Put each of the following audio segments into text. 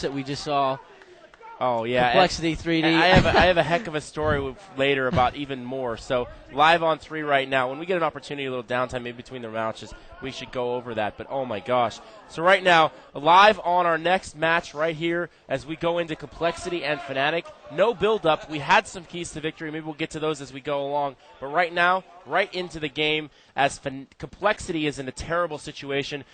that we just saw. Oh, yeah. Complexity 3D. I have a heck of a story later about even more. So live on 3 right now. When we get an opportunity, a little downtime maybe between the matches, we should go over that. But, oh, my gosh. So right now, live on our next match right here as we go into Complexity and Fnatic. No build-up. We had some keys to victory. Maybe we'll get to those as we go along. But right now, right into the game as Complexity is in a terrible situation.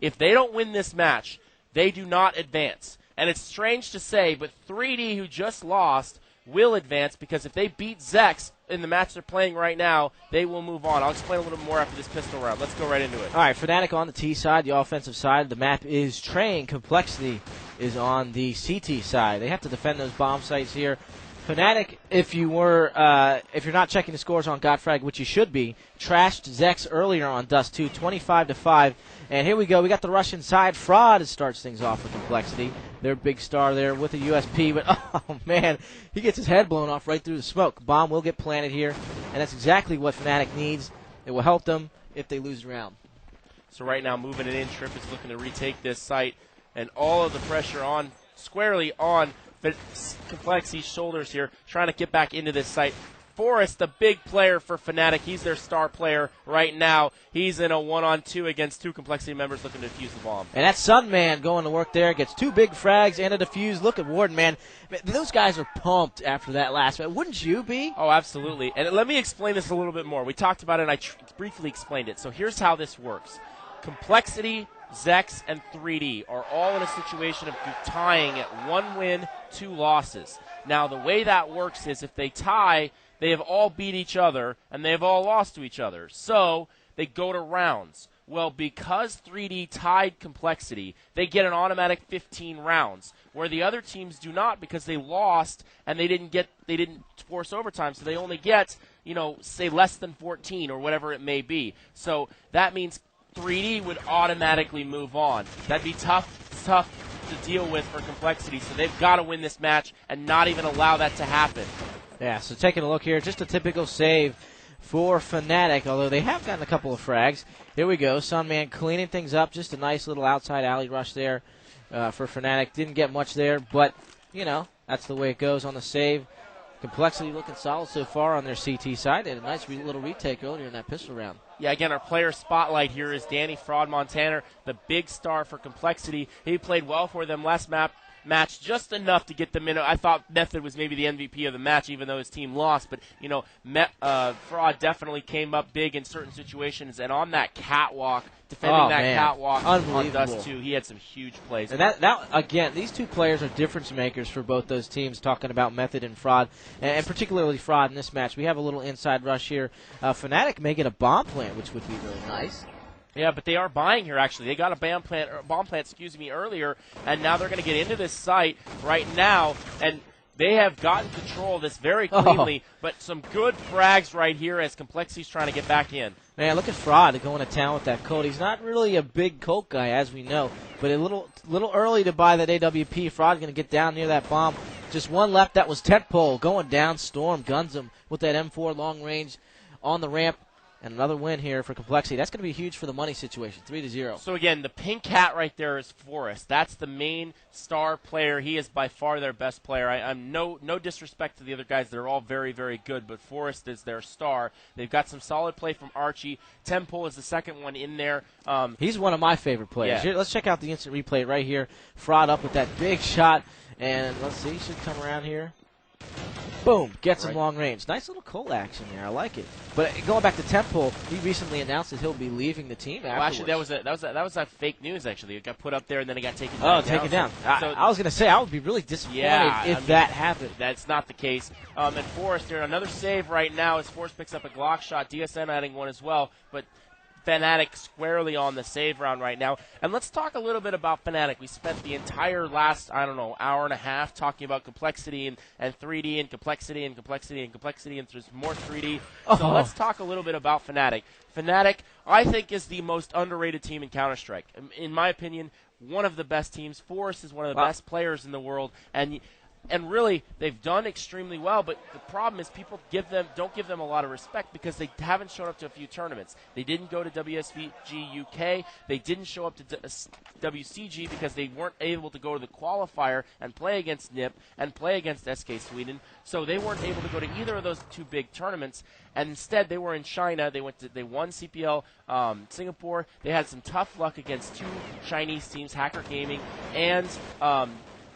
If they don't win this match, they do not advance. And it's strange to say, but 3D, who just lost, will advance because if they beat Zex in the match they're playing right now, they will move on. I'll explain a little more after this pistol round. Let's go right into it. All right, Fnatic on the T side, the offensive side. The map is Train. Complexity is on the CT side. They have to defend those bomb sites here. Fnatic, if you're not checking the scores on GotFrag, which you should be, trashed Zex earlier on Dust 2, 25-5. And here we go. We got the Russian side. Fraud starts things off with Complexity. Their big star there with a USP, but oh man, he gets his head blown off right through the smoke. Bomb will get planted here, and that's exactly what Fnatic needs. It will help them if they lose the round. So right now, moving it in, Trip is looking to retake this site, and all of the pressure on squarely on Complexity's shoulders here, trying to get back into this site. Forrest, the big player for Fnatic, he's their star player right now. He's in a 1-on-2 against 2 Complexity members looking to defuse the bomb. And that Sunman going to work there, gets 2 big frags and a defuse. Look at Warden, man. Those guys are pumped after that last match. Wouldn't you be? Oh, absolutely. And let me explain this a little bit more. We talked about it, and I briefly explained it. So here's how this works. Complexity, Zex, and 3D are all in a situation of tying at 1 win, 2 losses. Now, the way that works is if they tie, they have all beat each other, and they have all lost to each other. So they go to rounds. Well, because 3D tied Complexity, they get an automatic 15 rounds, where the other teams do not because they lost and they didn't force overtime. So they only get, say less than 14 or whatever it may be. So that means 3D would automatically move on. That'd be tough to deal with for Complexity. So they've got to win this match and not even allow that to happen. Yeah, so taking a look here, just a typical save for Fnatic, although they have gotten a couple of frags. Here we go, Sunman cleaning things up, just a nice little outside alley rush there for Fnatic. Didn't get much there, but, that's the way it goes on the save. Complexity looking solid so far on their CT side. They had a nice little retake earlier in that pistol round. Yeah, again, our player spotlight here is Danny Fraud Montana, the big star for Complexity. He played well for them last match, just enough to get them in. I thought Method was maybe the MVP of the match, even though his team lost. But, Fraud definitely came up big in certain situations. And on that catwalk, defending catwalk on Dust 2, he had some huge plays. And that again, these 2 players are difference makers for both those teams, talking about Method and Fraud, and particularly Fraud in this match. We have a little inside rush here. Fnatic may get a bomb plant, which would be really nice. Yeah, but they are buying here, actually. They got a bomb plant, earlier, and now they're going to get into this site right now, and they have gotten control of this very cleanly, but some good frags right here as Complexity's trying to get back in. Man, look at Fraud going to town with that Colt. He's not really a big Colt guy, as we know, but a little early to buy that AWP. Fraud going to get down near that bomb. Just one left. That was Tentpole going down. Storm guns him with that M4 long range on the ramp. And another win here for Complexity. That's going to be huge for the money situation, 3-0. So, again, the pink hat right there is Forrest. That's the main star player. He is by far their best player. I'm no disrespect to the other guys. They're all very, very good, but Forrest is their star. They've got some solid play from Archie. Temple is the second one in there. He's one of my favorite players. Yeah. Here, let's check out the instant replay right here. Fraud up with that big shot. And let's see, he should come around here. Boom, gets him long range. Nice little coL action there. I like it. But going back to Temple, he recently announced that he'll be leaving the team afterwards. Well, actually, that was fake news. Actually, it got put up there and then it got taken down. Oh, taken down. So, I was going to say I would be really disappointed if that happened. That's not the case. And Forrest here, another save right now as Forrest picks up a Glock shot. DSM adding one as well, but Fnatic squarely on the save round right now. And let's talk a little bit about Fnatic. We spent the entire last, hour and a half talking about Complexity and 3D and Complexity and Complexity and Complexity, and there's more 3D. So let's talk a little bit about Fnatic. Fnatic, I think, is the most underrated team in Counter-Strike. In my opinion, one of the best teams. Forrest is one of the best players in the world, and And really, they've done extremely well, but the problem is people don't give them a lot of respect because they haven't shown up to a few tournaments. They didn't go to WSVG UK. They didn't show up to WCG because they weren't able to go to the qualifier and play against NIP and play against SK Sweden. So they weren't able to go to either of those two big tournaments. And instead, they were in China. They won CPL Singapore. They had some tough luck against two Chinese teams, Hacker Gaming and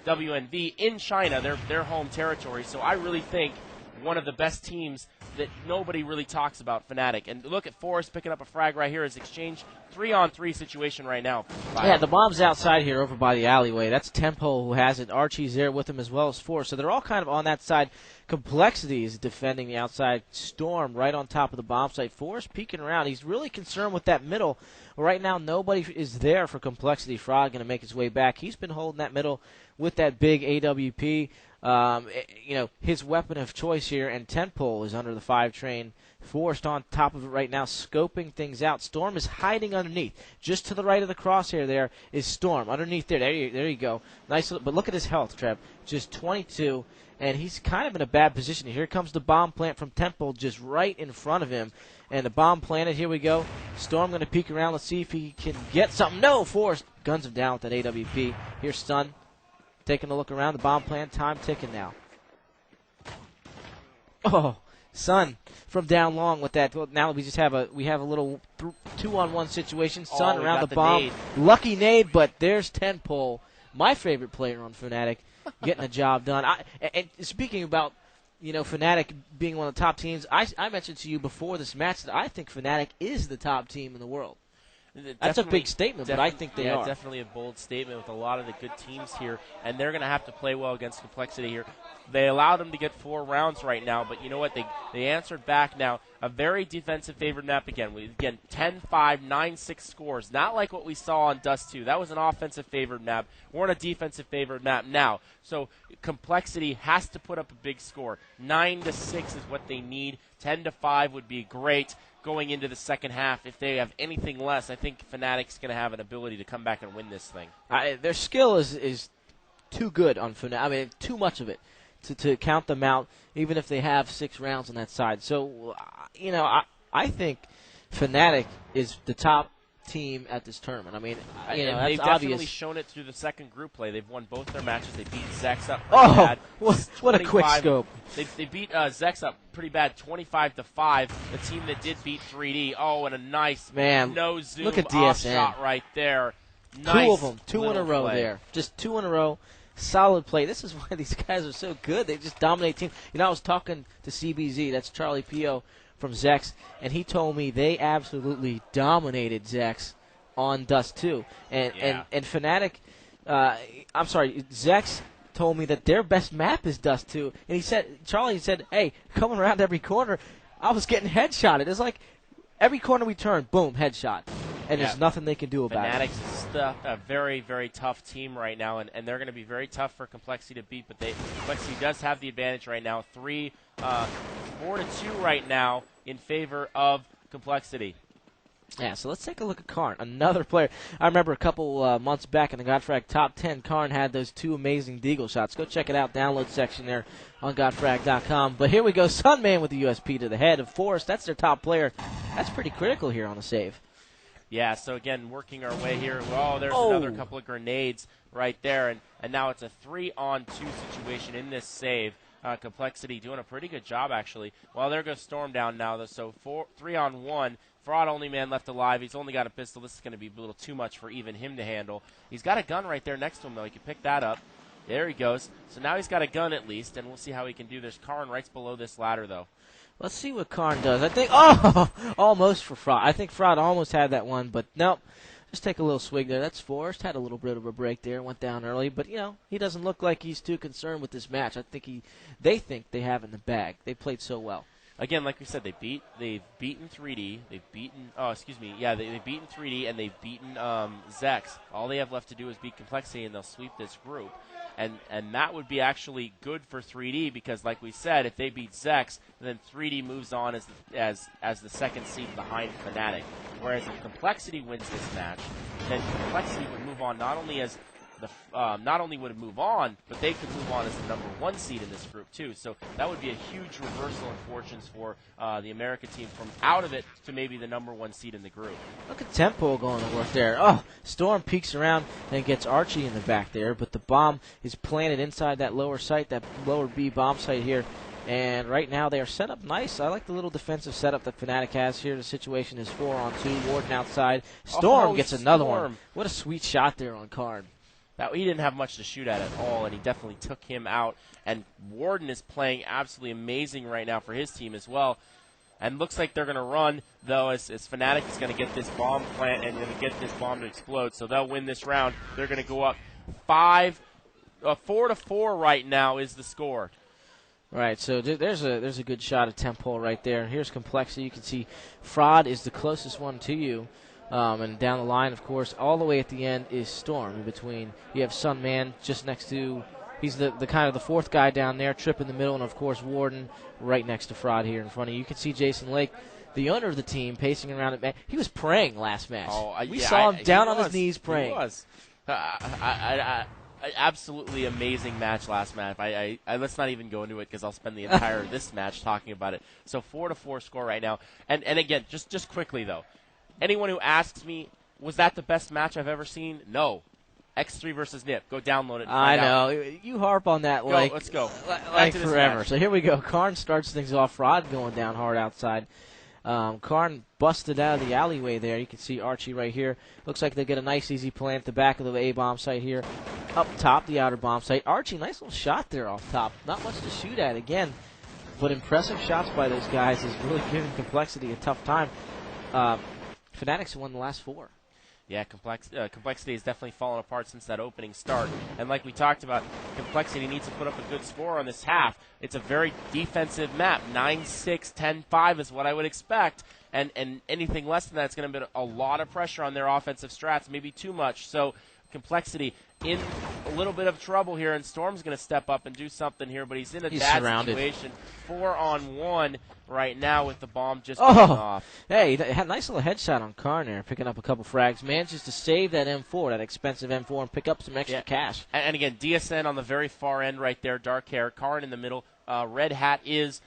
WNV in China, their home territory. So I really think one of the best teams that nobody really talks about, Fnatic. And look at Forrest picking up a frag right here. His exchange 3-on-3 situation right now. Yeah, the bomb's outside here over by the alleyway. That's Tempo who has it. Archie's there with him as well as Forrest. So they're all kind of on that side. Complexity is defending the outside. Storm right on top of the bomb site. Forrest peeking around. He's really concerned with that middle. Right now, nobody is there for Complexity. Frog going to make his way back. He's been holding that middle with that big AWP. His weapon of choice here, and Tentpole is under the 5 train. Forrest on top of it right now, scoping things out. Storm is hiding underneath. Just to the right of the crosshair there is Storm. Underneath there. There you go. Nice, but look at his health, Trev. Just 22, and he's kind of in a bad position. Here comes the bomb plant from Temple just right in front of him. And the bomb planted. Here we go. Storm going to peek around. Let's see if he can get something. No, Forrest guns him down with that AWP. Here's Stun. Taking a look around, the bomb plant, time ticking now. Oh, Sun from down long with that. Well, now we have a little 2-on-1 situation. Sun around the bomb. Nade. Lucky nade, but there's Tenpole, my favorite player on Fnatic, getting the job done. And speaking about Fnatic being one of the top teams, I mentioned to you before this match that I think Fnatic is the top team in the world. That's a big statement, but I think they are. Definitely a bold statement with a lot of the good teams here, and they're going to have to play well against Complexity here. They allowed them to get 4 rounds right now, but you know what? They answered back now. A very defensive favored map again. 10-5, 9-6 scores. Not like what we saw on Dust 2. That was an offensive favored map. We're on a defensive favored map now. So Complexity has to put up a big score. 9-6 is what they need. 10-5 would be great going into the second half. If they have anything less, I think Fnatic's going to have an ability to come back and win this thing. Their skill is too good on Fnatic. I mean, too much of it to count them out, even if they have 6 rounds on that side. So, I think Fnatic is the top team at this tournament. I mean, that's they've obvious. definitely shown it through the second group play. They've won both their matches. They beat Zex up pretty bad. What a quick scope. They beat Zex up pretty bad, 25-5. The team that did beat 3D. Oh, and a nice no-zoom look at off DSN. shot right there. Nice 2 of them, 2 in a row play. there. Just 2 in a row. Solid play. This is why these guys are so good. They just dominate teams. I was talking to CBZ, that's Charlie Pio from Zex, and he told me they absolutely dominated Zex on Dust 2. And Fnatic, Zex told me that their best map is Dust 2. And Charlie said, hey, coming around every corner, I was getting headshotted. It's like every corner we turn, boom, headshot. And there's nothing they can do about it. Fnatic's a very, very tough team right now, and they're going to be very tough for Complexity to beat, but Complexity does have the advantage right now. 4-2 right now in favor of Complexity. Yeah, so let's take a look at Karn, another player. I remember a couple months back in the GotFrag Top 10, Karn had those 2 amazing deagle shots. Go check it out, download section there on GotFrag.com. But here we go, Sunman with the USP to the head of Forrest. That's their top player. That's pretty critical here on the save. Yeah, so again, working our way here. Oh, there's another couple of grenades right there, and now it's a 3-on-2 situation in this save. Complexity doing a pretty good job, actually. Well, there goes Storm down now, though, so 3-on-1. Fraud only man left alive. He's only got a pistol. This is going to be a little too much for even him to handle. He's got a gun right there next to him, though. He can pick that up. There he goes. So now he's got a gun at least, and we'll see how he can do. There's Karn right below this ladder, though. Let's see what Karn does. I think, almost for Fraud. I think Fraud almost had that one, but nope. Just take a little swig there. That's Forrest. Had a little bit of a break there. Went down early, but, he doesn't look like he's too concerned with this match. I think they think they have it in the bag. They played so well. Again, like we said, they've beaten 3D. They've beaten, they've beaten 3D, and they've beaten Zex. All they have left to do is beat Complexity, and they'll sweep this group. And that would be actually good for 3D because, like we said, if they beat Zex, then 3D moves on as the second seed behind Fnatic. Whereas if Complexity wins this match, then Complexity would move on not only as not only would it move on, but they could move on as the number 1 seed in this group too. So that would be a huge reversal in fortunes for the America team from out of it to maybe the number 1 seed in the group. Look at Tempo going to work there. Oh, Storm peeks around and gets Archie in the back there, but the bomb is planted inside that lower site, that lower B bomb site here. And right now they are set up nice. I like the little defensive setup that Fnatic has here. The situation is 4-on-2. Warden outside. Storm gets another one. What a sweet shot there on Karn. He didn't have much to shoot at all, and he definitely took him out. And Warden is playing absolutely amazing right now for his team as well. And looks like they're going to run, though, as Fnatic is going to get this bomb plant and going to get this bomb to explode. So they'll win this round. They're going to go up 4-4 right now is the score. Right, so there's a good shot of Temple right there. Here's Complexity. You can see Fraud is the closest one to you. And down the line, of course, all the way at the end is Storm. In between, you have Sunman just next to, he's the kind of the 4th guy down there, Trip in the middle, and, of course, Warden right next to Fraud here in front of you. You can see Jason Lake, the owner of the team, pacing around it. He was praying last match. We saw him down on his knees praying. He was. Absolutely amazing match last match. Let's not even go into it because I'll spend the entire this match talking about it. So 4-4 score right now. And again, just quickly though, anyone who asks me, was that the best match I've ever seen? No. X3 versus Nip. Go download it. And find out. You harp on that let's go. Like forever. So here we go. Karn starts things off. Fraud going down hard outside. Karn busted out of the alleyway there. You can see Archie right here. Looks like they get a nice easy plant at the back of the A bomb site here. Up top, the outer bomb site. Archie, nice little shot there off top. Not much to shoot at again, but impressive shots by those guys is really giving Complexity a tough time. Fnatic's won the last 4. Yeah, Complexity has definitely fallen apart since that opening start. And like we talked about, Complexity needs to put up a good score on this half. It's a very defensive map. 9-6, 10-5 is what I would expect. And anything less than that, it's going to be a lot of pressure on their offensive strats, maybe too much. So Complexity in a little bit of trouble here, and Storm's going to step up and do something here, but he's in a bad situation. 4-on-1 right now with the bomb just going off. Hey, he had a nice little headshot on Karn there, picking up a couple frags. Manages to save that M4, that expensive M4, and pick up some extra cash. And again, DSN on the very far end right there, dark hair. Karn in the middle. Red Hat is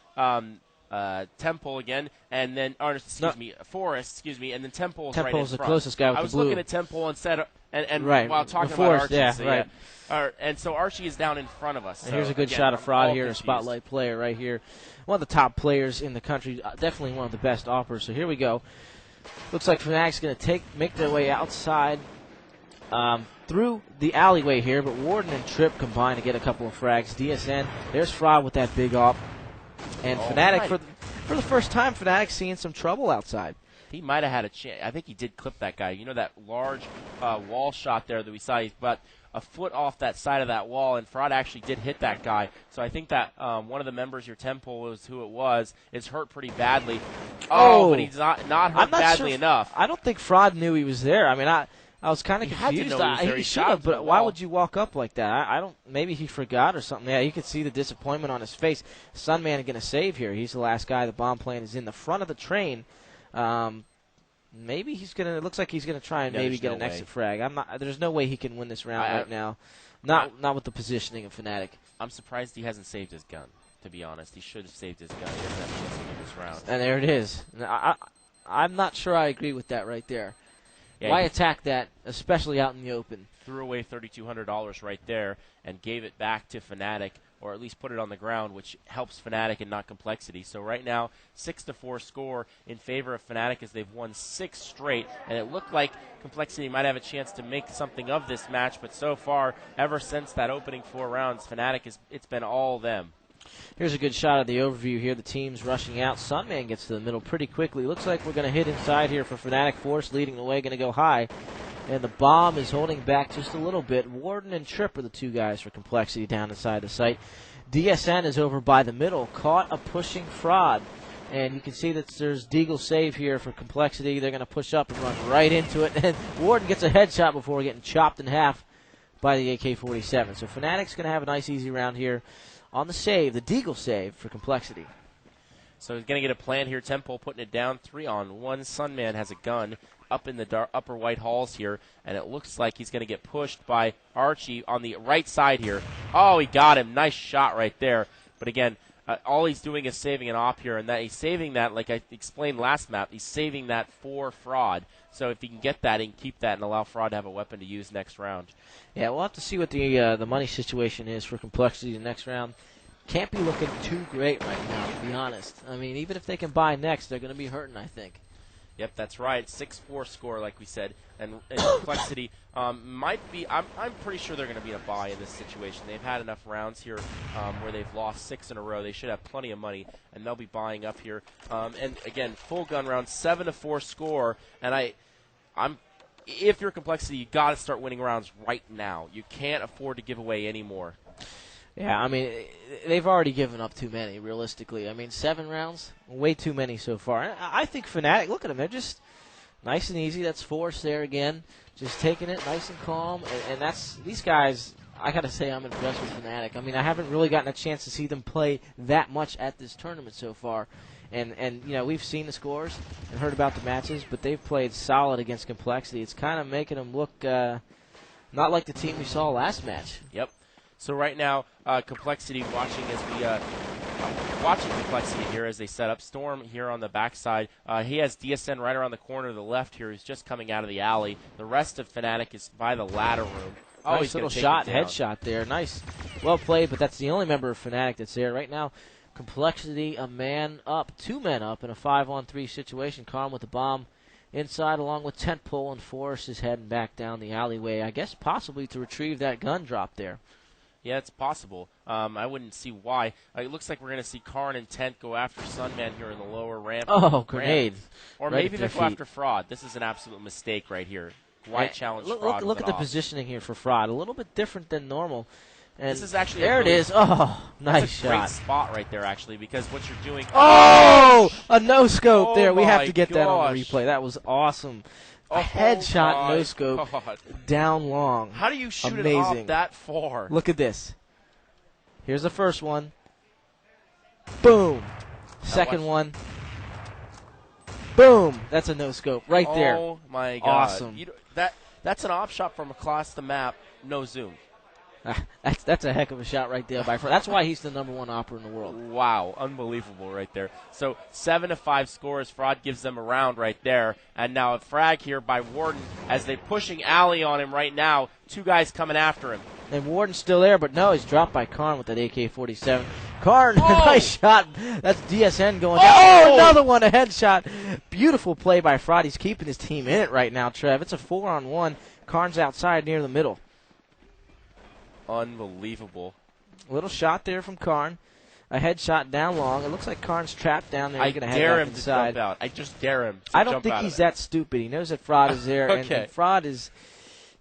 Temple again, and then, Forest, and then Temple's right in front. The closest guy with I was the blue. looking at Temple instead of, right. while talking Forest, about Archie. Right. And so Archie is down in front of us. And here's a good shot of Fraud here, a spotlight player right here. One of the top players in the country, definitely one of the best offers. So here we go. Looks like Fnatic's going to make their way outside through the alleyway here, but Warden and Trip combine to get a couple of frags. DSN, there's Fraud with that big op. And Fnatic, for the first time, Fnatic seeing some trouble outside. He might have had a chance. I think he did clip that guy. You know that large wall shot there that we saw? He's about a foot off that side of that wall, and Fraud actually did hit that guy. So I think that one of the members, your Temple was who it was, is hurt pretty badly. But he's not hurt badly enough. I don't think Fraud knew he was there. I mean, I was kind of confused. He should have, but why would you walk up like that? I don't. Maybe he forgot or something. Yeah, you could see the disappointment on his face. Sunman going to save here. He's the last guy. The bomb plane is in the front of the train. Maybe he's gonna. It looks like he's gonna try and maybe get an exit frag. There's no way he can win this round right now. Not with the positioning of Fnatic. I'm surprised he hasn't saved his gun. To be honest, he should have saved his gun. He doesn't have a chance to win this round. And there it is. I'm not sure I agree with that right there. Yeah, why attack that, especially out in the open? Threw away $3,200 right there and gave it back to Fnatic, or at least put it on the ground, which helps Fnatic and not Complexity. So right now, 6-4 score in favor of Fnatic as they've won 6 straight, and it looked like Complexity might have a chance to make something of this match, but so far, ever since that opening 4 rounds, Fnatic it's been all them. Here's a good shot of the overview here. The team's rushing out. Sunman gets to the middle pretty quickly. Looks like we're going to hit inside here for Fnatic. Force leading the way, going to go high. And the bomb is holding back just a little bit. Warden and Trip are the 2 guys for Complexity down inside the site. DSN is over by the middle, caught a pushing Fraud. And you can see that there's Deagle save here for Complexity. They're going to push up and run right into it. And Warden gets a headshot before getting chopped in half by the AK-47. So Fnatic's going to have a nice easy round here. On the save, the Deagle save for Complexity. So he's going to get a plan here. Temple putting it down 3-on-1. Sunman has a gun. up in the upper white halls here, and it looks like he's going to get pushed by Archie on the right side here. Oh, he got him. Nice shot right there. But again, all he's doing is saving an op here, and that he's saving that, like I explained last map, he's saving that for Fraud. So if he can get that, he can keep that and allow Fraud to have a weapon to use next round. Yeah, we'll have to see what the money situation is for Complexity the next round. Can't be looking too great right now, to be honest. I mean, even if they can buy next, they're going to be hurting, I think. Yep, that's right. 6-4 score, like we said, and Complexity might be. I'm pretty sure they're going to be in a bye in this situation. They've had enough rounds here where they've lost 6 in a row. They should have plenty of money, and they'll be buying up here. And again, full gun round, 7-4 score, and if you're Complexity, you got to start winning rounds right now. You can't afford to give away any more. Yeah, I mean, they've already given up too many, realistically. I mean, 7 rounds, way too many so far. And I think Fnatic, look at them, they're just nice and easy. That's Force there again, just taking it nice and calm. And that's, these guys, I got to say I'm impressed with Fnatic. I mean, I haven't really gotten a chance to see them play that much at this tournament so far. And you know, we've seen the scores and heard about the matches, but they've played solid against Complexity. It's kind of making them look not like the team we saw last match. Yep. So right now, Complexity watching Complexity here as they set up Storm here on the backside. He has DSN right around the corner to the left here. He's just coming out of the alley. The rest of Fnatic is by the ladder room. Oh, nice he's little shot, headshot there. Nice, well played. But that's the only member of Fnatic that's there right now. Complexity, a man up, 2 men up in a 5-on-3 situation. Calm with the bomb inside, along with Tentpole, and Forrest is heading back down the alleyway. I guess possibly to retrieve that gun drop there. Yeah, it's possible. I wouldn't see why. It looks like we're going to see Karn and Tent go after Sunman here in the lower ramp. Oh, grenade. Or right maybe they'll go after Fraud. This is an absolute mistake right here. Why challenge Fraud? Look at the positioning here for Fraud. A little bit different than normal. And this is actually there it is. Oh, nice shot. Great spot right there, actually, because what you're doing. Oh, a no scope there. We have to get gosh. that on the replay. That was awesome. A headshot no scope down long. How do you shoot Amazing. it off that far? Look at this. Here's the first one. Boom. Second one. Boom. That's a no scope right there. Oh my God. Awesome. That's an op shot from across the map. No zoom. That's a heck of a shot right there by Fraud. That's why he's the #1 opera in the world. Wow, unbelievable right there. So 7-5 scores. Fraud gives them a round right there. And now a frag here by Warden as they're pushing Alley on him right now. 2 guys coming after him. And Warden's still there, but no, he's dropped by Karn with that AK-47. Karn, nice shot. That's DSN going down. Oh, another one, a headshot. Beautiful play by Fraud. He's keeping his team in it right now, Trev. It's a 4-on-1. Karn's outside near the middle. Unbelievable. A little shot there from Karn. A headshot down long. It looks like Karn's trapped down there. I dare him to jump out. I just dare him to I don't think he's that stupid. He knows that Fraud is there, and Fraud is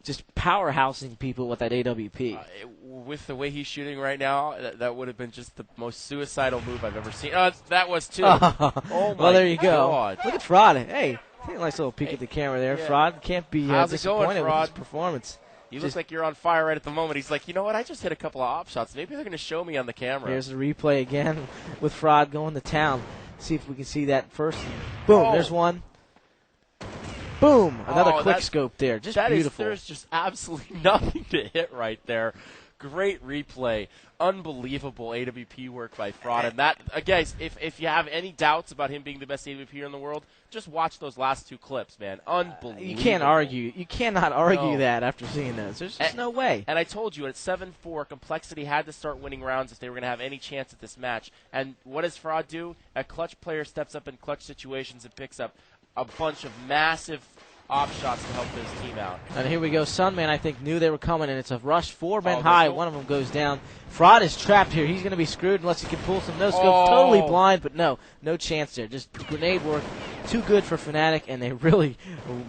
just powerhousing people with that AWP. With the way he's shooting right now, that would have been just the most suicidal move I've ever seen. That was too. Oh my well, there you go. God. Look at Fraud. Hey, take a nice little peek at the camera there. Yeah. Fraud can't be disappointed with his performance. You look like you're on fire right at the moment. He's like, you know what? I just hit a couple of op shots. Maybe they're going to show me on the camera. Here's the replay again with Fraud going to town. See if we can see that first. Boom, there's one. Boom, another quick scope there. Just beautiful. There's just absolutely nothing to hit right there. Great replay. Unbelievable AWP work by Fraud. And that, again, if you have any doubts about him being the best AWPer in the world, just watch those last 2 clips, man. Unbelievable. You can't argue. You cannot argue that after seeing those. There's just no way. And I told you, at 7-4, Complexity had to start winning rounds if they were going to have any chance at this match. And what does Fraud do? A clutch player steps up in clutch situations and picks up a bunch of massive op shots to help his team out. And here we go. Sunman, I think, knew they were coming, and it's a rush 4 men high. One of them goes down. Fraud is trapped here. He's going to be screwed unless he can pull some no-scope. Totally blind, but no chance there. Just grenade work. Too good for Fnatic, and they really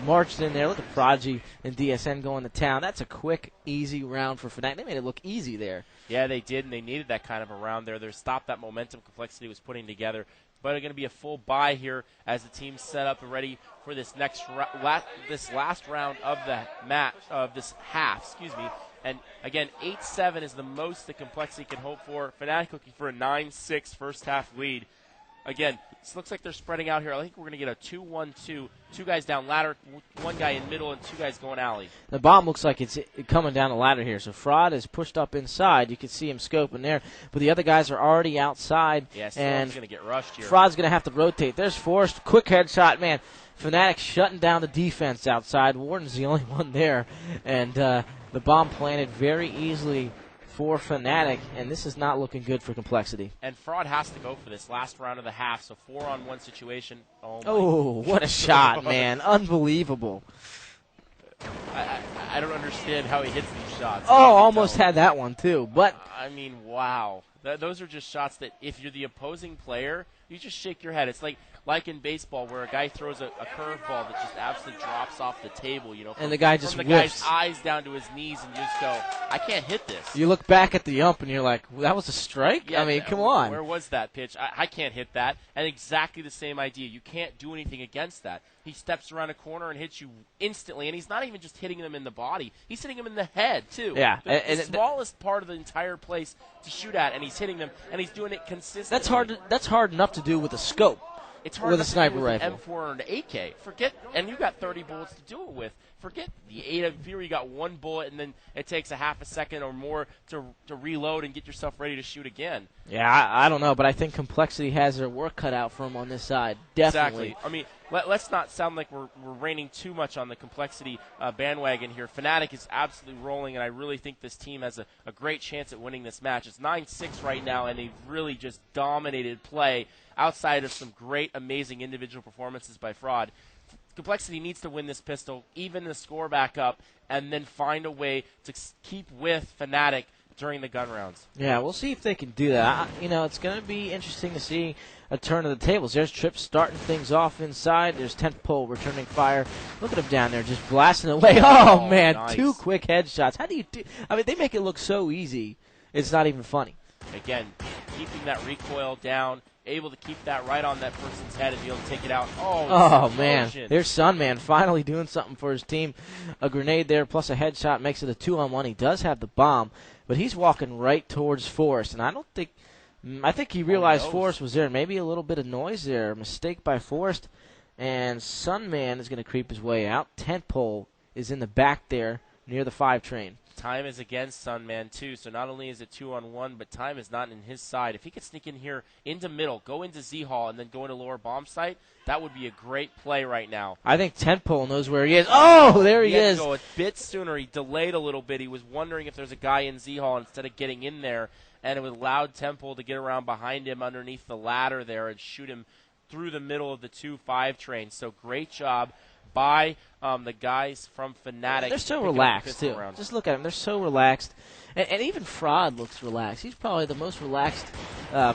marched in there. Look at Prodigy and DSN going to town. That's a quick, easy round for Fnatic. They made it look easy there. Yeah, they did, and they needed that kind of a round there. They stopped that momentum Complexity was putting together. But it's going to be a full buy here as the team's set up and ready for this this last round of the match of this half. And again, 8-7 is the most that Complexity can hope for. Fnatic looking for a 9-6 first half lead. again, this looks like they're spreading out here. I think we're going to get a 2-1-2. 2 guys down ladder, 1 guy in middle, and 2 guys going alley. The bomb looks like it's coming down the ladder here. So Fraud is pushed up inside. You can see him scoping there. But the other guys are already outside. Yeah, and going to get rushed here. Fraud's going to have to rotate. There's Forrest. Quick headshot, man. Fnatic shutting down the defense outside. Warden's the only one there. And the bomb planted very easily for Fnatic, and this is not looking good for Complexity. And Fraud has to go for this last round of the half, so 4-on-1 situation. Oh, what a shot, man. Unbelievable. I don't understand how he hits these shots. Oh, almost had that one, too. But I mean, wow. Those are just shots that if you're the opposing player, you just shake your head. It's like in baseball where a guy throws a curveball that just absolutely drops off the table, and the guy just from the whiffs. Guy's eyes down to his knees, and you just go, I can't hit this. You look back at the ump and you're like, well, that was a strike? Yeah, I mean, come on. Where was that pitch? I can't hit that. And exactly the same idea. You can't do anything against that. He steps around a corner and hits you instantly, and he's not even just hitting them in the body. He's hitting them in the head, too. Yeah. The smallest part of the entire place to shoot at, and he's hitting them, and he's doing it consistently. That's hard enough to do with a scope. It's hard with a sniper rifle. An M4 or an AK. And you got 30 bullets to do it with. Forget the 8 of here. You got 1 bullet, and then it takes a half a second or more to reload and get yourself ready to shoot again. Yeah, I don't know, but I think Complexity has their work cut out for them on this side. Definitely. Exactly. I mean, let's not sound like we're raining too much on the Complexity bandwagon here. Fnatic is absolutely rolling, and I really think this team has a great chance at winning this match. It's 9-6 right now, and they've really just dominated play outside of some great, amazing individual performances by Fraud. Complexity needs to win this pistol, even the score back up, and then find a way to keep with Fnatic during the gun rounds. Yeah, we'll see if they can do that. It's going to be interesting to see a turn of the tables. There's Tripp starting things off inside. There's Tentpole returning fire. Look at him down there just blasting away. Oh, man, nice. 2 quick headshots. How do you do? I mean, they make it look so easy. It's not even funny. Again, keeping that recoil down, able to keep that right on that person's head and be able to take it out. Oh man. There's Sunman finally doing something for his team. A grenade there plus a headshot makes it a 2-on-1. He does have the bomb, but he's walking right towards Forrest, and I think he realized Forrest was there. Maybe a little bit of noise there. Mistake by Forrest, and Sunman is going to creep his way out. Tentpole is in the back there near the 5 train. Time is against Sunman, too, so not only is it 2-on-1, but time is not in his side. If he could sneak in here into middle, go into Z-Hall, and then go into lower bomb site, that would be a great play right now. I think Tentpole knows where he is. Oh, there he is. He had to go a bit sooner. He delayed a little bit. He was wondering if there's a guy in Z-Hall instead of getting in there, and it allowed Tentpole to get around behind him underneath the ladder there and shoot him through the middle of the 2-5 train. So great job by the guys from Fnatic. They're so relaxed, too. Just look at them. They're so relaxed. And even Fraud looks relaxed. He's probably the most relaxed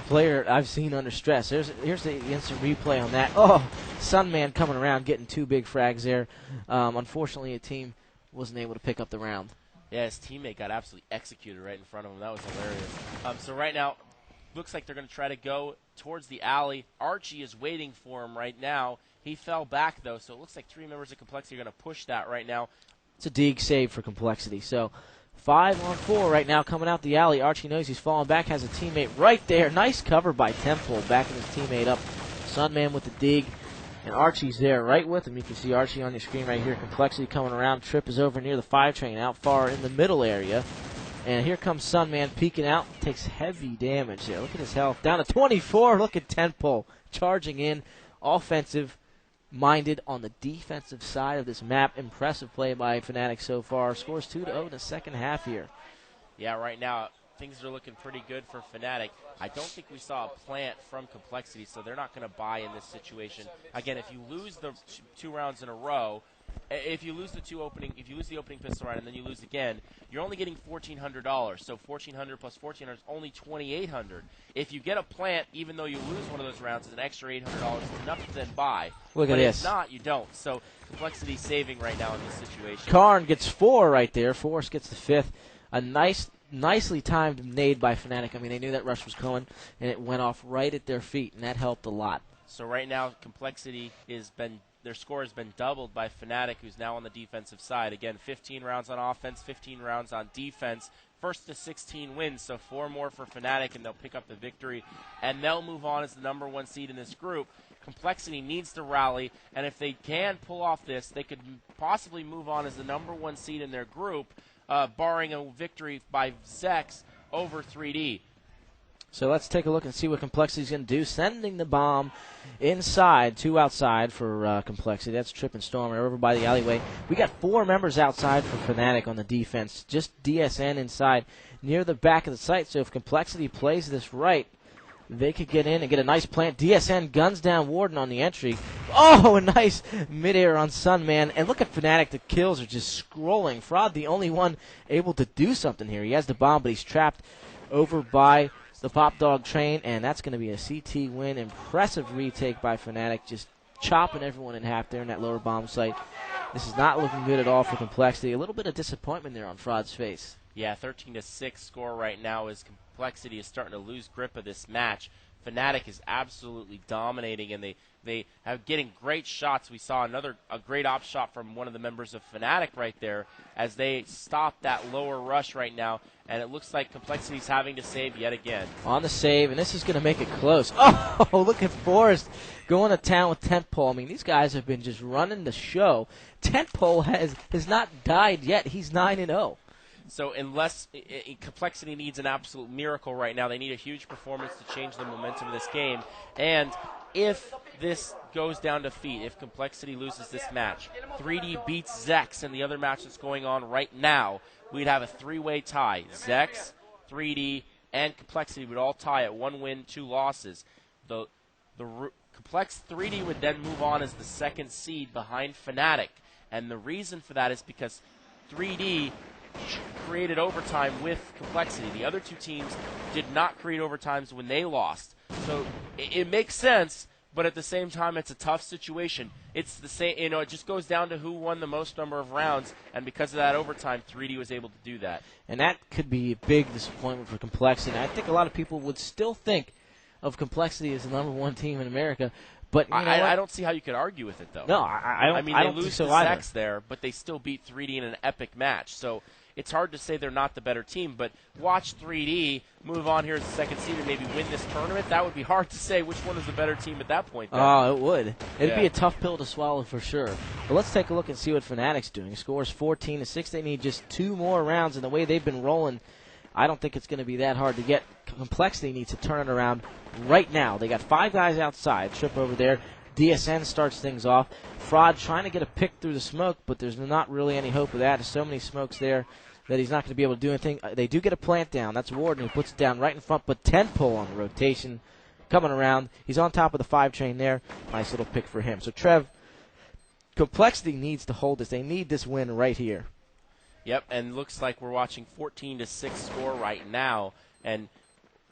player I've seen under stress. Here's the instant replay on that. Oh, Sunman coming around, getting 2 big frags there. Unfortunately, a team wasn't able to pick up the round. Yeah, his teammate got absolutely executed right in front of him. That was hilarious. So right now, looks like they're going to try to go towards the alley. Archie is waiting for him right now. He fell back, though, so it looks like 3 members of Complexity are going to push that right now. It's a dig save for Complexity. So 5-on-4 right now coming out the alley. Archie knows he's falling back, has a teammate right there. Nice cover by Temple, backing his teammate up. Sunman with the dig, and Archie's there right with him. You can see Archie on your screen right here. Complexity coming around. Tripp is over near the 5 train, out far in the middle area. And here comes Sunman peeking out. Takes heavy damage there. Look at his health. Down to 24. Look at Tentpole charging in. Offensive minded on the defensive side of this map. Impressive play by Fnatic so far. Scores 2-0 in the second half here. Yeah, right now things are looking pretty good for Fnatic. I don't think we saw a plant from Complexity, so they're not going to buy in this situation. Again, if you lose the 2 rounds in a row, if you lose the opening pistol round and then you lose again, you're only getting $1,400. So $1,400 plus $1,400 is only $2,800. If you get a plant, even though you lose one of those rounds, it's an extra $800. It's enough to then buy. Look at this. If not, you don't. So Complexity saving right now in this situation. Karn gets 4 right there. Forrest gets the 5th. A nicely timed nade by Fnatic. I mean, they knew that rush was coming, and it went off right at their feet, and that helped a lot. So right now, Complexity their score has been doubled by Fnatic, who's now on the defensive side. Again, 15 rounds on offense, 15 rounds on defense first to 16 wins, so 4 more for Fnatic, and they'll pick up the victory, and they'll move on as the #1 seed in this group. Complexity needs to rally, and if they can pull off this, they could possibly move on as the #1 seed in their group, barring a victory by Zex over 3D. So let's take a look and see what Complexity's going to do. Sending the bomb inside, 2 outside for Complexity. That's Trip and Storm. They're over by the alleyway. We got 4 members outside for Fnatic on the defense. Just DSN inside near the back of the site. So if Complexity plays this right, they could get in and get a nice plant. DSN guns down Warden on the entry. Oh, a nice midair on Sunman. And look at Fnatic. The kills are just scrolling. Fraud, the only one able to do something here. He has the bomb, but he's trapped over by the Pop Dog train, and that's going to be a CT win. Impressive retake by Fnatic, just chopping everyone in half there in that lower bomb site. This is not looking good at all for Complexity. A little bit of disappointment there on Fraud's face. Yeah, 13-6 score right now as Complexity is starting to lose grip of this match. Fnatic is absolutely dominating, and they have getting great shots. We saw a great op shot from one of the members of Fnatic right there as they stop that lower rush right now, and it looks like Complexity's having to save yet again. On the save, and this is going to make it close. Oh, look at Forrest going to town with Tentpole. I mean, these guys have been just running the show. Tentpole has not died yet. He's 9-0. So unless Complexity needs an absolute miracle right now, they need a huge performance to change the momentum of this game. And if this goes down to feet, if Complexity loses this match, 3D beats Zex in the other match that's going on right now, we'd have a 3-way tie. Zex, 3D, and Complexity would all tie at 1 win, 2 losses. The Complex 3D would then move on as the 2nd seed behind Fnatic. And the reason for that is because 3D created overtime with Complexity. The other 2 teams did not create overtimes when they lost. So it makes sense, but at the same time, it's a tough situation. It's the same, it just goes down to who won the most number of rounds, and because of that overtime, 3D was able to do that. And that could be a big disappointment for Complexity. And I think a lot of people would still think of Complexity as the #1 team in America. But I don't see how you could argue with it, though. No, I don't. I mean, I they don't lose think so to either. Zex there, but they still beat 3D in an epic match. So it's hard to say they're not the better team. But watch 3D move on here as the 2nd seed and maybe win this tournament. That would be hard to say which one is the better team at that point. Oh, it would. It'd be a tough pill to swallow for sure. But let's take a look and see what Fnatic's doing. Scores 14-6. They need just 2 more rounds, and the way they've been rolling, I don't think it's going to be that hard to get. Complexity needs to turn it around right now. They got 5 guys outside. Trip over there. DSN starts things off. Fraud trying to get a pick through the smoke, but there's not really any hope of that. There's so many smokes there that he's not going to be able to do anything. They do get a plant down. That's Warden who puts it down right in front, but Tentpole on the rotation coming around. He's on top of the 5 train there. Nice little pick for him. So, Trev, Complexity needs to hold this. They need this win right here. Yep, and looks like we're watching 14-6 score right now, and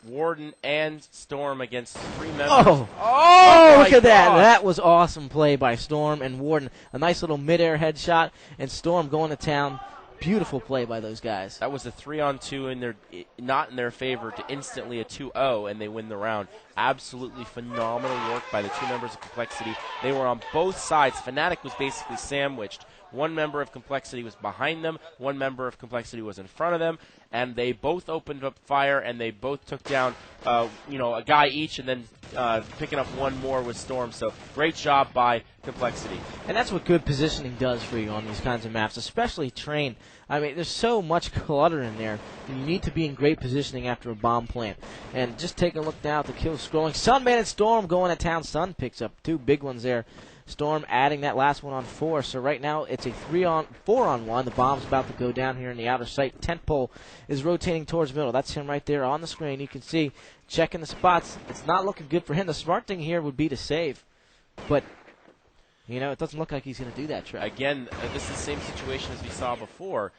Warden and Storm against 3 members. Oh, look at that. That was awesome play by Storm and Warden. A nice little midair headshot, and Storm going to town. Beautiful play by those guys. That was a 3-on-2 not in their favor to instantly a 2-0, and they win the round. Absolutely phenomenal work by the 2 members of Complexity. They were on both sides. Fnatic was basically sandwiched. 1 member of Complexity was behind them. 1 member of Complexity was in front of them. And they both opened up fire, and they both took down, a guy each, and then picking up 1 more with Storm. So great job by Complexity. And that's what good positioning does for you on these kinds of maps, especially Train. I mean, there's so much clutter in there. You need to be in great positioning after a bomb plant. And just taking a look now at the kills scrolling. Sunman and Storm going to town. Sun picks up 2 big ones there. Storm adding that last one on 4. So right now it's a 4-on-1. The bomb's about to go down here in the outer site. Tentpole is rotating towards middle. That's him right there on the screen. You can see checking the spots. It's not looking good for him. The smart thing here would be to save. But, it doesn't look like he's going to do that, Trey. Again, this is the same situation as we saw before.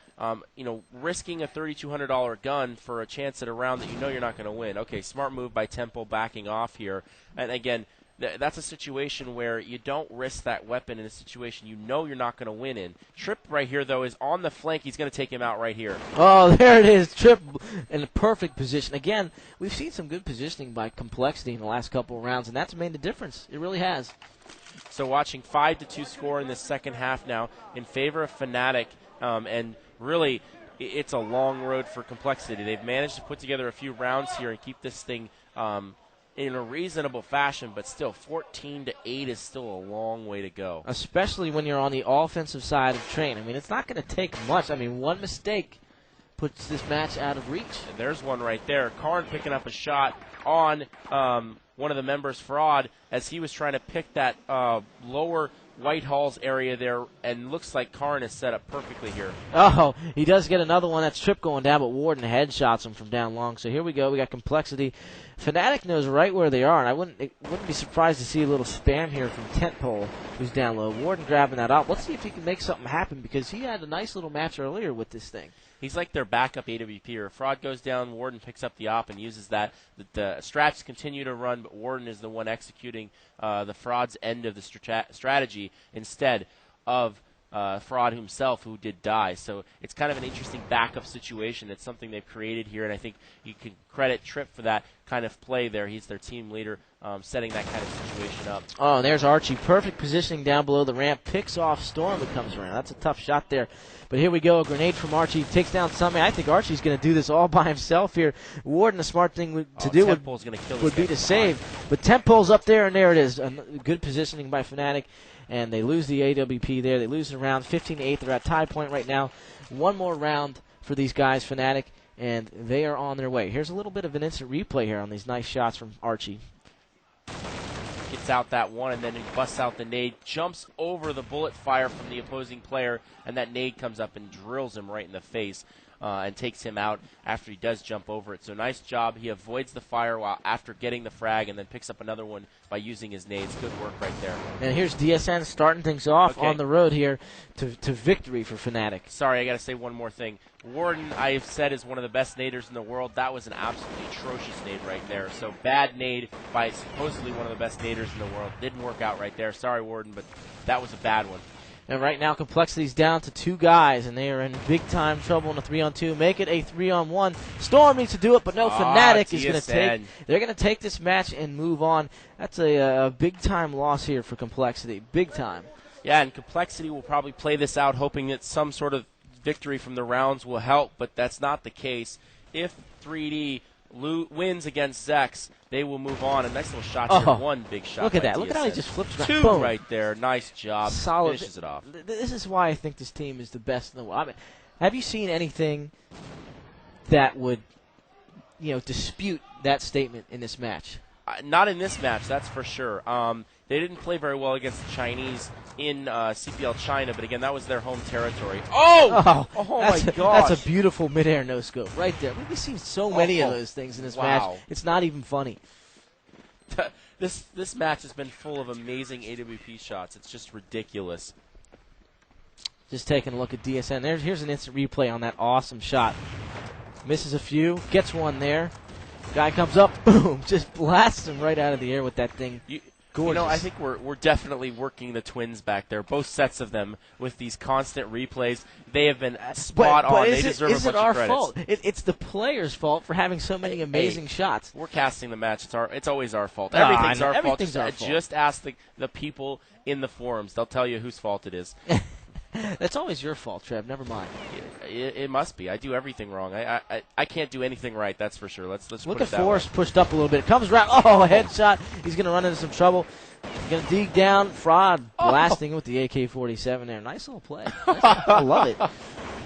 Risking a $3,200 gun for a chance at a round that you're not going to win. Okay, smart move by Tentpole backing off here. And again, that's a situation where you don't risk that weapon in a situation you're not going to win in. Trip right here, though, is on the flank. He's going to take him out right here. Oh, there it is. Trip in a perfect position. Again, we've seen some good positioning by Complexity in the last couple of rounds, and that's made the difference. It really has. So watching 5-2 score in the second half now in favor of Fnatic, and really it's a long road for Complexity. They've managed to put together a few rounds here and keep this thing in a reasonable fashion, but still 14-8 is still a long way to go. Especially when you're on the offensive side of Train. I mean, it's not going to take much. I mean, one mistake puts this match out of reach. And there's one right there. Karn picking up a shot on one of the members, Fraud, as he was trying to pick that lower Whitehall's area there, and looks like Karn is set up perfectly here. Oh, he does get another one. That's Trip going down, but Warden headshots him from down long. So here we go. We got Complexity. Fnatic knows right where they are, and I wouldn't be surprised to see a little spam here from Tentpole, who's down low. Warden grabbing that up. Let's see if he can make something happen, because he had a nice little match earlier with this thing. He's like their backup AWPer. Fraud goes down, Warden picks up the op and uses that. The strats continue to run, but Warden is the one executing the Fraud's end of the strategy instead of Fraud himself, who did die. So it's kind of an interesting backup situation. It's something they've created here, and I think you can credit Trip for that kind of play there. He's their team leader, setting that kind of situation up. Oh, and there's Archie. Perfect positioning down below the ramp. Picks off Storm that comes around. That's a tough shot there. But here we go. A grenade from Archie. Takes down Sunmay. I think Archie's going to do this all by himself here. Warden, a smart thing to do would be to save. But Tempole's up there, and there it is. Good positioning by Fnatic. And they lose the AWP there. They lose the round 15-8. They're at tie point right now. One more round for these guys, Fnatic, and they are on their way. Here's a little bit of an instant replay here on these nice shots from Archie. Gets out that one, and then he busts out the nade, jumps over the bullet fire from the opposing player, and that nade comes up and drills him right in the face and takes him out after he does jump over it. So nice job. He avoids the fire after getting the frag, and then picks up another one by using his nades. Good work right there. And here's DSN starting things off on the road here to victory for Fnatic. Sorry, I got to say one more thing. Warden, I've said, is one of the best naders in the world. That was an absolutely atrocious nade right there. So bad nade by supposedly one of the best naders in the world. Didn't work out right there. Sorry, Warden, but that was a bad one. And right now, Complexity's down to 2 guys, and they are in big-time trouble in a 3-on-2. Make it a 3-on-1. Storm needs to do it, but no, Fnatic is going to take. They're going to take this match and move on. That's a big-time loss here for Complexity. Big time. Yeah, and Complexity will probably play this out, hoping that some sort of victory from the rounds will help, but that's not the case. If 3D wins against Zex, they will move on. A nice little shot here. One big shot. Look at that. DSN. Look at how he just flips back. 2 Boom. right there. Nice job. Solid. Finishes it off. This is why I think this team is the best in the world. I mean, have you seen anything that would, dispute that statement in this match? Not in this match, that's for sure. They didn't play very well against the Chinese in CPL China, but again, that was their home territory. Oh my gosh. That's a beautiful midair no-scope right there. We've seen so many of those things in this match. It's not even funny. This match has been full of amazing AWP shots. It's just ridiculous. Just taking a look at DSN. Here's an instant replay on that awesome shot. Misses a few, gets one there. Guy comes up, boom, just blasts him right out of the air with that thing. Gorgeous. I think we're definitely working the Twins back there. Both sets of them with these constant replays. They have been spot on. They deserve a bunch of credits. Is it our fault? It's the players' fault for having so many amazing shots. We're casting the match. It's always our fault. Everything's our fault. Our fault. Just ask the people in the forums. They'll tell you whose fault it is. That's always your fault, Trev. Never mind. It must be. I do everything wrong. I can't do anything right. That's for sure. Let's look at Forrest pushed up a little bit. Comes around. Oh, a headshot. He's going to run into some trouble. He's going to dig down. Fraud blasting with the AK-47 there. Nice little play. I love it.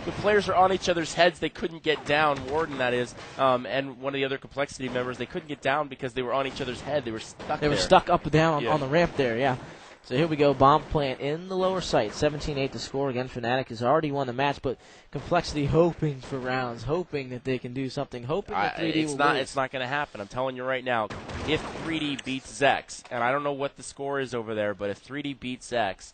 The players are on each other's heads. They couldn't get down. Warden, that is, and one of the other Complexity members. They couldn't get down because they were on each other's head. They were stuck. They were stuck up and down on the ramp there. Yeah. So here we go, bomb plant in the lower site, 17-8 to score. Again, Fnatic has already won the match, but Complexity hoping for rounds, hoping that they can do something, hoping that 3D will lose. It's not going to happen. I'm telling you right now, if 3D beats Zex, and I don't know what the score is over there, but if 3D beats Zex,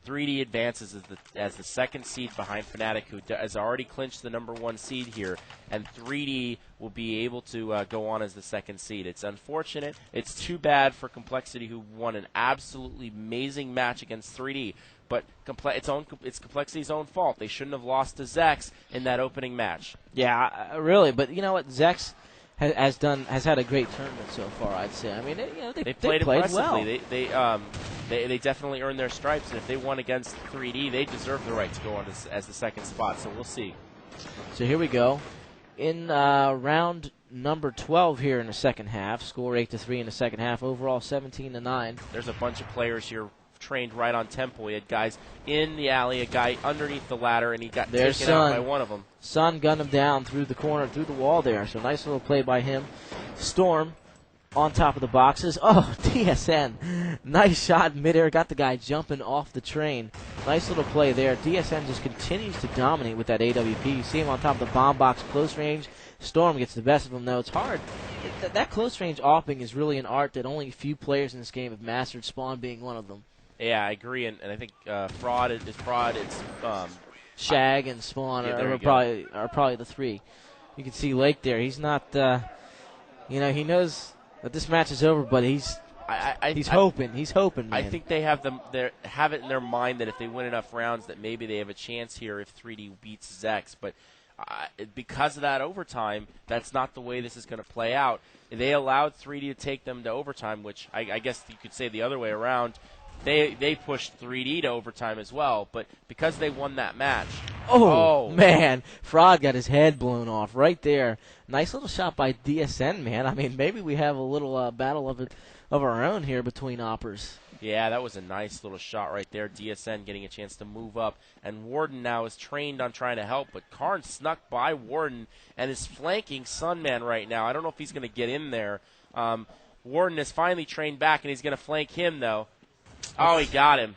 3D advances as the second seed behind Fnatic, who has already clinched the #1 seed here, and 3D will be able to go on as the second seed. It's unfortunate. It's too bad for Complexity, who won an absolutely amazing match against 3D. But it's Complexity's own fault. They shouldn't have lost to Zex in that opening match. Yeah, really. But you know what? Zex has had a great tournament so far, I'd say. I mean, they played impressively. Well. They definitely earned their stripes, and if they won against 3D, they deserve the right to go on as the second spot. So we'll see. So here we go. In round number 12 here in the second half. Score 8-3 in the second half. Overall 17-9. There's a bunch of players here trained right on tempo. We had guys in the alley, a guy underneath the ladder, and he got taken out by one of them. Sun gunned him down through the corner, through the wall there. So nice little play by him. Storm on top of the boxes. Oh, DSN. Nice shot in midair. Got the guy jumping off the train. Nice little play there. DSN just continues to dominate with that AWP. You see him on top of the bomb box, close range. Storm gets the best of him, though. It's hard. That close range offing is really an art that only a few players in this game have mastered, Spawn being one of them. Yeah, I agree, and I think Fraud. It's Shag and Spawn are probably the three. You can see Lake there. He's not, he knows that this match is over, but he's hoping. He's hoping, man. I think they have it in their mind that if they win enough rounds, that maybe they have a chance here if 3D beats Zex. But because of that overtime, that's not the way this is going to play out. They allowed 3D to take them to overtime, which I guess you could say the other way around. They pushed 3D to overtime as well, but because they won that match. Oh, man. Fraud got his head blown off right there. Nice little shot by DSN, man. I mean, maybe we have a little battle of our own here between oppers. Yeah, that was a nice little shot right there. DSN getting a chance to move up, and Warden now is trained on trying to help, but Karn snuck by Warden and is flanking Sunman right now. I don't know if he's going to get in there. Warden is finally trained back, and he's going to flank him, though. Oh, he got him.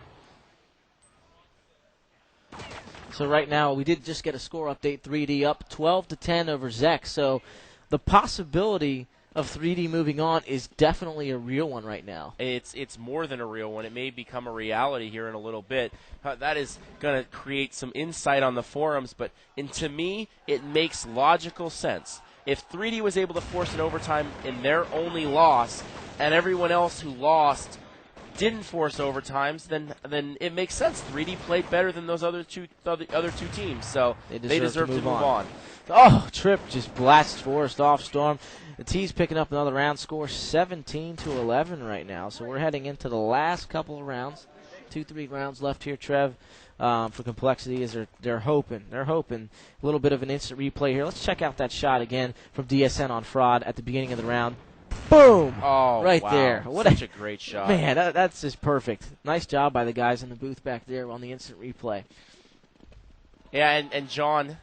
So right now, we did just get a score update. 3D up 12-10 over Zex. So the possibility of 3D moving on is definitely a real one right now. It's more than a real one. It may become a reality here in a little bit. That is going to create some insight on the forums, but to me, it makes logical sense. If 3D was able to force an overtime in their only loss, and everyone else who lost didn't force overtimes, then it makes sense. 3D played better than those other two teams, so they deserve to move on. Oh, Trip just blasts Forrest off Storm. The T's picking up another round. Score 17-11 right now. So we're heading into the last couple of rounds. 2-3 rounds left here, Trev, for Complexity as they're hoping. They're hoping a little bit of an instant replay here. Let's check out that shot again from DSN on Fraud at the beginning of the round. Boom! Oh, right wow. there. Such a great shot. Man, that's just perfect. Nice job by the guys in the booth back there on the instant replay. Yeah, and John,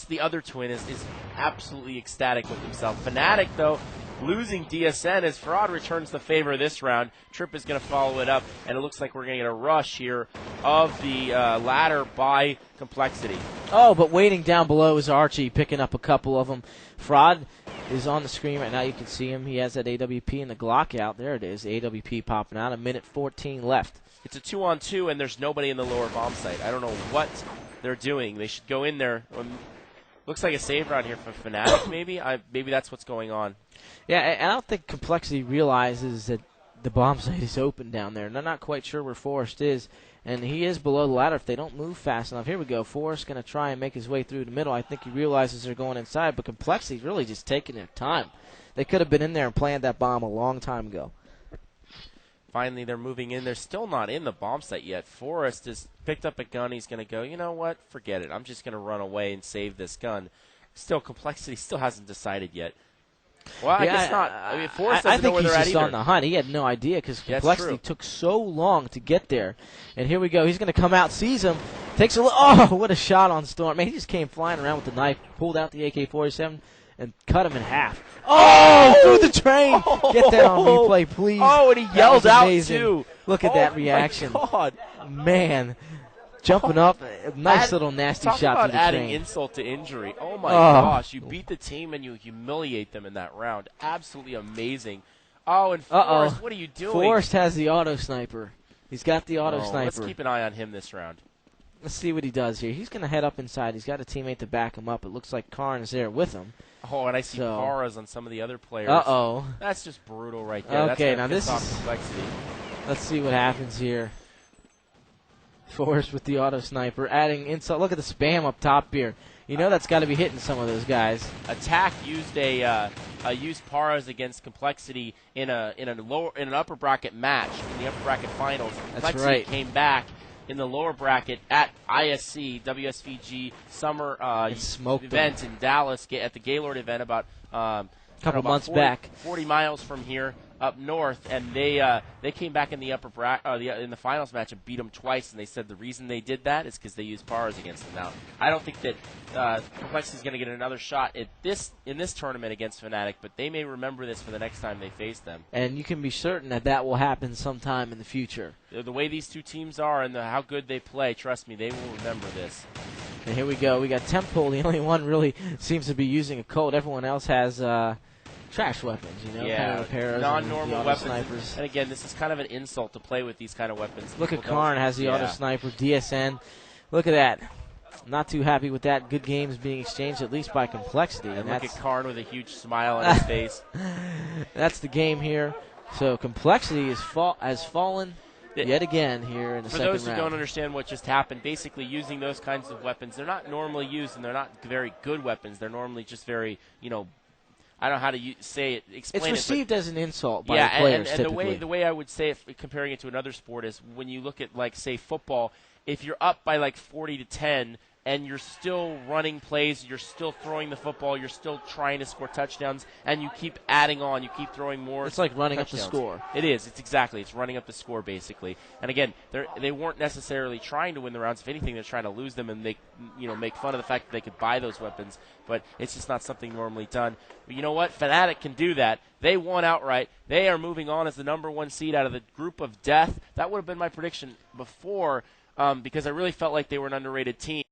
the other twin, is absolutely ecstatic with himself. Fnatic, though, losing DSN as Fraud returns the favor this round. Trip is going to follow it up, and it looks like we're going to get a rush here of the ladder by Complexity. Oh, but waiting down below is Archie, picking up a couple of them. Fraud is on the screen right now. You can see him. He has that AWP and the Glock out. There it is, AWP popping out. 1:14 left. It's a 2-on-2, and there's nobody in the lower bomb site. I don't know what they're doing. They should go in there. Looks like a save round here for Fnatic, maybe. Maybe that's what's going on. Yeah, and I don't think Complexity realizes that the bomb site is open down there. And I'm not quite sure where Forrest is. And he is below the ladder if they don't move fast enough. Here we go. Forrest going to try and make his way through the middle. I think he realizes they're going inside, but Complexity's really just taking their time. They could have been in there and planted that bomb a long time ago. Finally, they're moving in. They're still not in the bomb site yet. Forrest has picked up a gun. He's going to go, you know what? Forget it. I'm just going to run away and save this gun. Still, Complexity still hasn't decided yet. Well, I guess not. I mean, Forrest doesn't know where they're at either. I think he's just on the hunt. He had no idea because Complexity took so long to get there. And here we go. He's going to come out, sees him, takes a look. Oh, what a shot on Storm. Man, he just came flying around with the knife, pulled out the AK-47, and cut him in half. Oh, through the train. Get that on replay, please. Oh, and he yelled out, too. Look at that reaction. My God. Man. Jumping up, nice little nasty shot about through the adding train. insult to injury. Oh my gosh, you beat the team and you humiliate them in that round. Absolutely amazing. Oh, and Forrest, what are you doing? Forrest has the auto sniper. He's got the auto sniper. Let's keep an eye on him this round. Let's see what he does here. He's going to head up inside. He's got a teammate to back him up. It looks like Karn's there with him. Oh, and I see Paras on some of the other players. Uh-oh. That's just brutal right there. Okay, that's now this is Complexity. Let's see what happens here. Forrest with the auto sniper, adding insult. Look at the spam up top here. You know that's got to be hitting some of those guys. Attack used used Paras against Complexity in an upper bracket match in the upper bracket finals. That's Complexity right. came back in the lower bracket at ISC WSVG summer event in Dallas at the Gaylord event about couple months back, 40 miles from here up north, and they came back in the in the finals match and beat them twice. And they said the reason they did that is because they used Pars against them. Now, I don't think that Complexity is going to get another shot at in this tournament against Fnatic, but they may remember this for the next time they face them. And you can be certain that will happen sometime in the future. The way these two teams are and how good they play, trust me, they will remember this. And here we go. We got Temple, the only one really seems to be using a cold. Everyone else has trash weapons, yeah, repairs, non-normal weapons. Snipers. And again, this is kind of an insult to play with these kind of weapons. Look at Karn has the auto sniper, DSN. Look at that. Not too happy with that. Good games being exchanged, at least by Complexity. And look at Karn with a huge smile on his face. That's the game here. So Complexity has fallen yet again here in the second round. For those who don't understand what just happened, basically using those kinds of weapons, they're not normally used, and they're not very good weapons. They're normally just very, I don't know how to say it. Explain it's received as an insult by the players. And the way I would say it, comparing it to another sport, is when you look at say football. If you're up by 40-10 and you're still running plays, you're still throwing the football, you're still trying to score touchdowns, and you keep adding on, you keep throwing more. It's like running touchdowns. up the score. It is. It's running up the score basically. And again, they weren't necessarily trying to win the rounds. If anything, they're trying to lose them and make fun of the fact that they could buy those weapons. But it's just not something normally done. But you know what? Fnatic can do that. They won outright. They are moving on as the #1 seed out of the group of death. That would have been my prediction before. Because I really felt like they were an underrated team.